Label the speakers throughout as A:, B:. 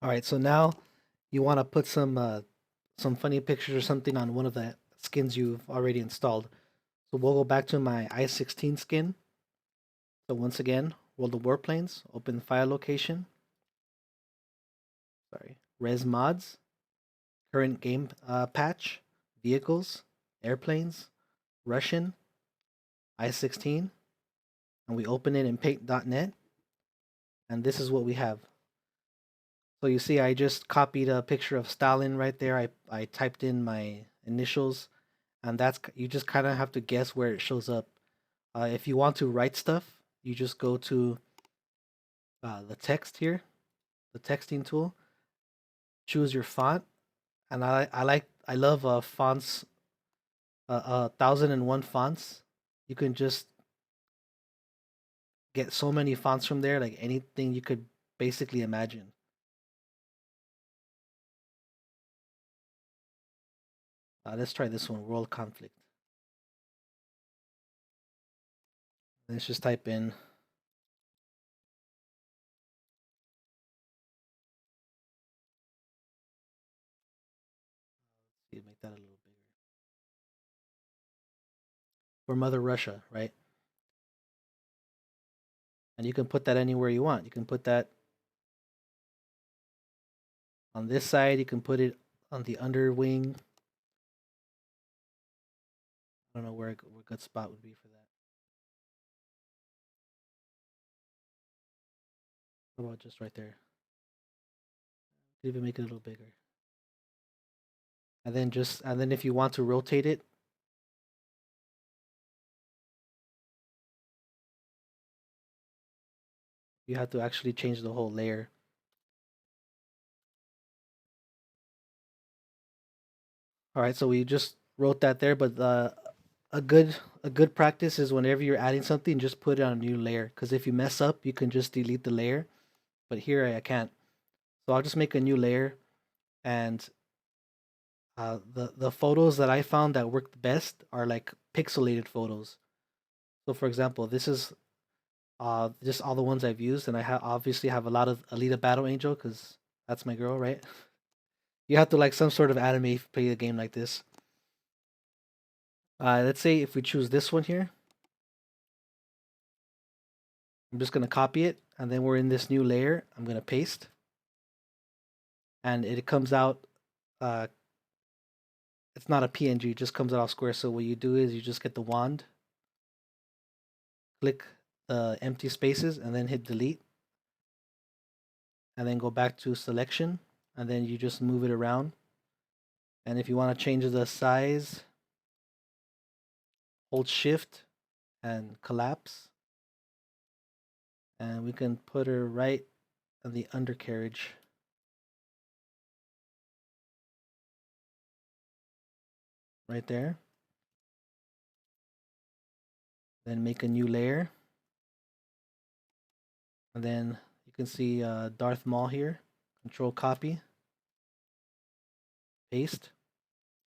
A: All right, so now you want to put some funny pictures or something on one of the skins you've already installed. So we'll go back to my I-16 skin. So once again, roll the Warplanes, open file location, res mods, current game patch, vehicles, airplanes, Russian, I-16, and we open it in paint.net, and this is what we have. So you see, I just copied a picture of Stalin right there. I typed in my initials, and you just kind of have to guess where it shows up. If you want to write stuff, you just go to the text here, the texting tool. Choose your font, and I love fonts, 1001 fonts. You can just get so many fonts from there, like anything you could basically imagine. Let's try this one, World Conflict. Let's just type in. See, make that a little bigger. For Mother Russia, right? And you can put that anywhere you want. You can put that on this side. You can put it on the underwing. I don't know where a good spot would be for that. How about just right there? Even make it a little bigger. And then if you want to rotate it, you have to actually change the whole layer. All right, so we just wrote that there, but a good a good practice is whenever you're adding something, just put it on a new layer. Because if you mess up, you can just delete the layer. But here I can't, so I'll just make a new layer. And the photos that I found that worked best are like pixelated photos. So for example, this is just all the ones I've used, and obviously have a lot of Alita Battle Angel because that's my girl, right? You have to like some sort of anime to play a game like this. Let's say if we choose this one here, I'm just gonna copy it, and then we're in this new layer. I'm gonna paste, and it comes out. Uh, it's not a PNG; it just comes out all square. So what you do is you just get the wand, click the empty spaces, and then hit delete, and then go back to selection, and then you just move it around. And if you want to change the size, hold shift and collapse, and we can put her right on the undercarriage. Right there. Then make a new layer. And then you can see Darth Maul here. Control copy, paste.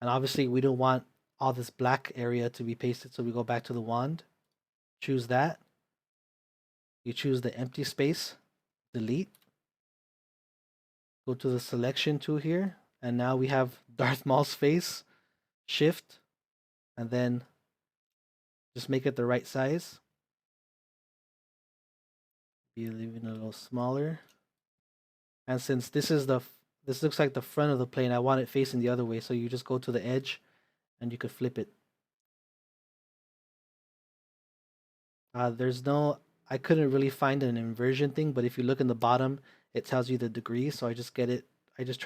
A: And obviously we don't want all this black area to be pasted, so we go back to the wand, choose that. You choose the empty space, delete. Go to the selection tool here, and now we have Darth Maul's face. Shift, and then just make it the right size. Be leaving it a little smaller. And since this looks like the front of the plane, I want it facing the other way. So you just go to the edge, and you could flip it. There's no, I couldn't really find an inversion thing, but if you look in the bottom, it tells you the degree. So I just try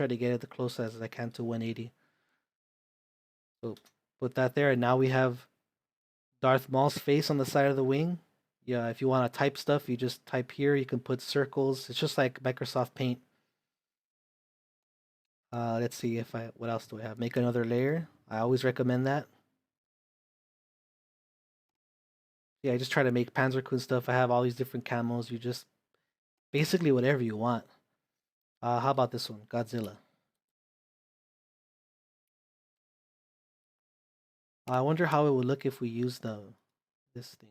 A: to get it the closest as I can to 180. So put that there, and now we have Darth Maul's face on the side of the wing. Yeah, if you want to type stuff, you just type here. You can put circles. It's just like Microsoft Paint. Let's see if I what else do I have? Make another layer. I always recommend that. Yeah, I just try to make Panzerkunst stuff. I have all these different camos. You just basically whatever you want. How about this one, Godzilla? I wonder how it would look if we use the this thing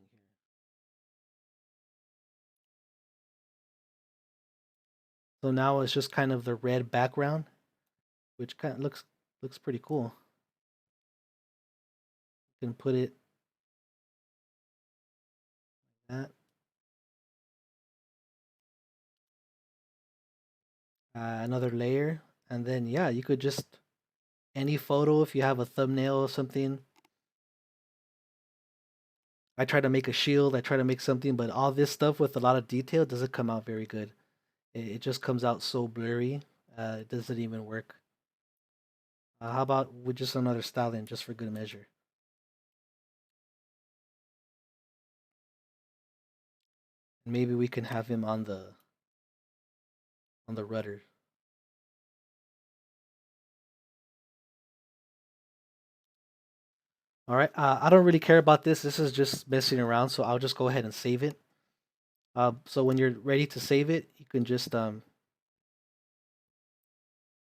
A: here. So now it's just kind of the red background, which kind of looks pretty cool. You can put it like that. Another layer, and then yeah, you could just any photo if you have a thumbnail or something. I try to make a shield, I try to make something, but all this stuff with a lot of detail doesn't come out very good. It just comes out so blurry. It doesn't even work. How about with just another styling, just for good measure? Maybe we can have him on the rudder. All right. I don't really care about this. This is just messing around, so I'll just go ahead and save it. So when you're ready to save it, you can just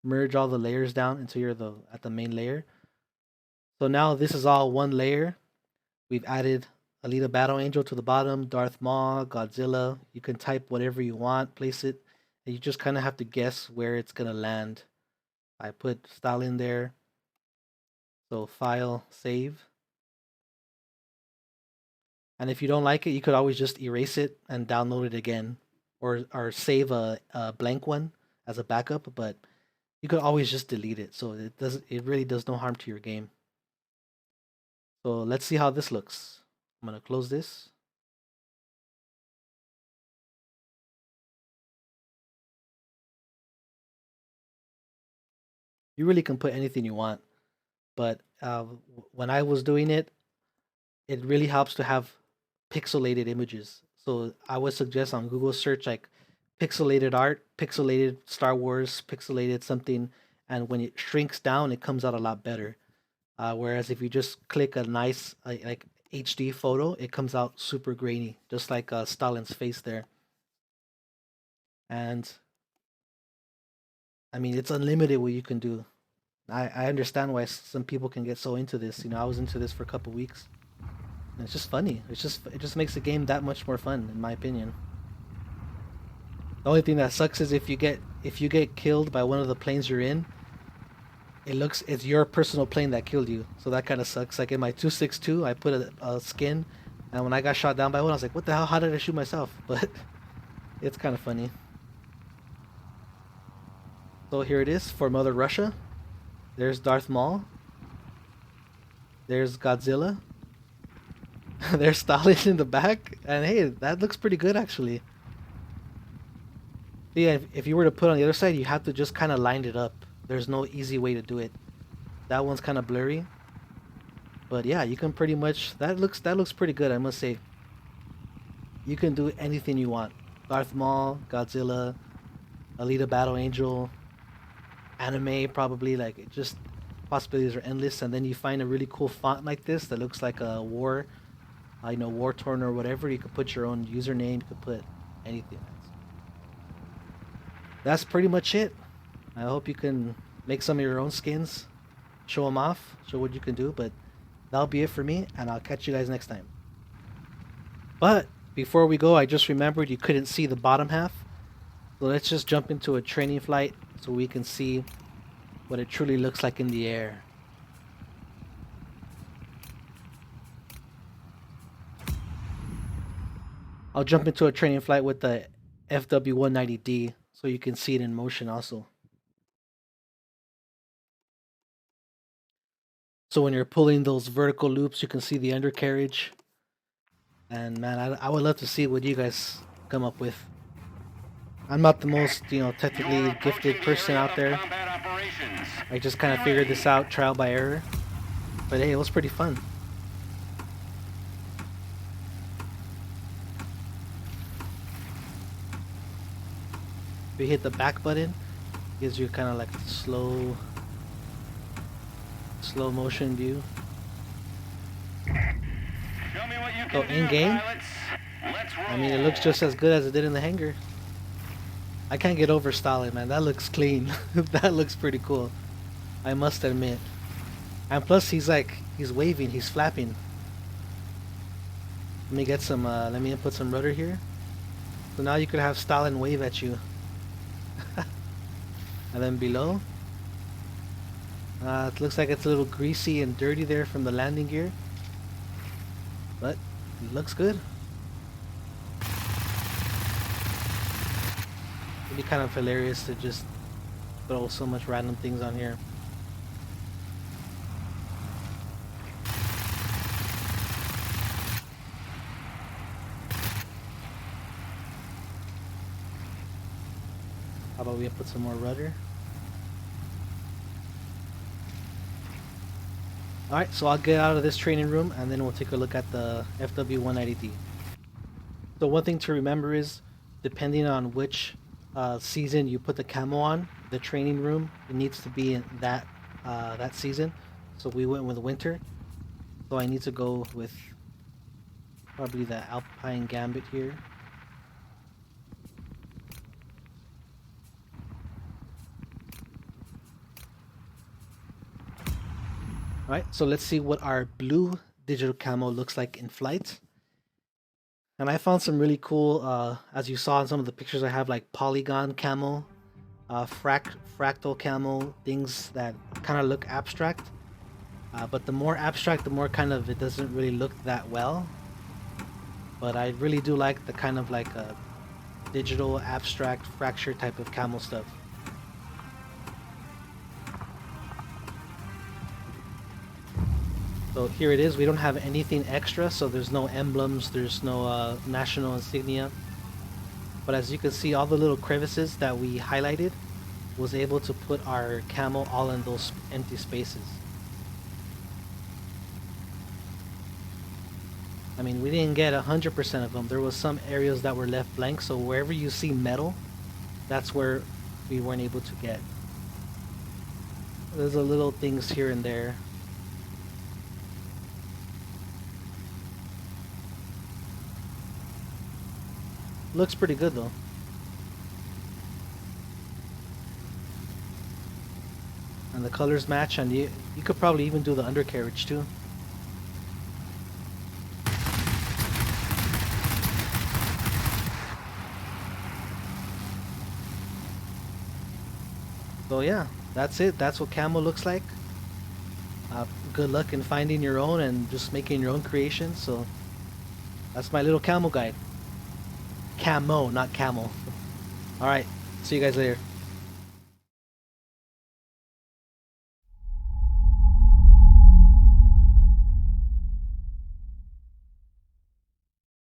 A: merge all the layers down until you're at the main layer. So now this is all one layer. We've added Alita Battle Angel to the bottom, Darth Maul, Godzilla. You can type whatever you want, place it, and you just kind of have to guess where it's gonna land. I put style in there. So file, save. And if you don't like it, you could always just erase it and download it again, or save a blank one as a backup. But you could always just delete it, so it really does no harm to your game. So let's see how this looks. I'm gonna close this. You really can put anything you want, but when I was doing it, it really helps to have pixelated images. So I would suggest on Google search like pixelated art, pixelated Star Wars, pixelated something, and when it shrinks down, it comes out a lot better. Whereas if you just click a nice like HD photo, it comes out super grainy, just like Stalin's face there. And I mean, it's unlimited what you can do. I understand why some people can get so into this. You know, I was into this for a couple weeks. And it's just funny. It just makes the game that much more fun, in my opinion. The only thing that sucks is if you get killed by one of the planes you're in, it's your personal plane that killed you. So that kind of sucks. Like in my 262, I put a skin, and when I got shot down by one, I was like, "What the hell? How did I shoot myself?" But it's kind of funny. So here it is for Mother Russia. There's Darth Maul. There's Godzilla. There's Stalin in the back, and hey, that looks pretty good actually. Yeah, if you were to put on the other side, you have to just kind of line it up. There's no easy way to do it. That one's kind of blurry, but yeah, you can pretty much that looks pretty good, I must say. You can do anything you want. Darth Maul, Godzilla, Alita Battle Angel, anime probably, like it just possibilities are endless. And then you find a really cool font like this that looks like a war torn or whatever. You could put your own username. You could put anything. That's pretty much it. I hope you can make some of your own skins, show them off, show what you can do. But that'll be it for me, and I'll catch you guys next time. But before we go, I just remembered you couldn't see the bottom half. So let's just jump into a training flight so we can see what it truly looks like in the air. I'll jump into a training flight with the FW190D so you can see it in motion also. So when you're pulling those vertical loops, you can see the undercarriage. And man, I would love to see what you guys come up with. I'm not the most, technically gifted person out there. I just kind of figured this out trial by error. But hey, it was pretty fun. If you hit the back button, it gives you kind of like slow motion view. So in game, I mean, it looks just as good as it did in the hangar. I can't get over Stalin, man. That looks clean. That looks pretty cool, I must admit. And plus, he's waving, he's flapping. Let me get some. Let me input some rudder here. So now you could have Stalin wave at you, And then below, it looks like it's a little greasy and dirty there from the landing gear, but it looks good. It'd be kind of hilarious to just throw so much random things on here. How about we put some more rudder? Alright, so I'll get out of this training room and then we'll take a look at the FW190D. So one thing to remember is, depending on which season you put the camo on, the training room, it needs to be in that season. So we went with winter. So I need to go with probably the Alpine Gambit here. Alright, so let's see what our blue digital camo looks like in flight. And I found some really cool, as you saw in some of the pictures I have, like polygon camo, fractal camo, things that kind of look abstract. But the more abstract, the more kind of it doesn't really look that well. But I really do like the kind of like a digital abstract fracture type of camo stuff. So here it is. We don't have anything extra, so there's no emblems, there's no national insignia. But as you can see, all the little crevices that we highlighted was able to put our camo all in those empty spaces. I mean, we didn't get 100% of them. There was some areas that were left blank, so wherever you see metal, that's where we weren't able to get. There's a little things here and there. Looks pretty good though. And the colors match, and you could probably even do the undercarriage too. So yeah, that's it. That's what camo looks like. Good luck in finding your own and just making your own creation. So that's my little camo guide. Camo, not camel. Alright, see you guys later.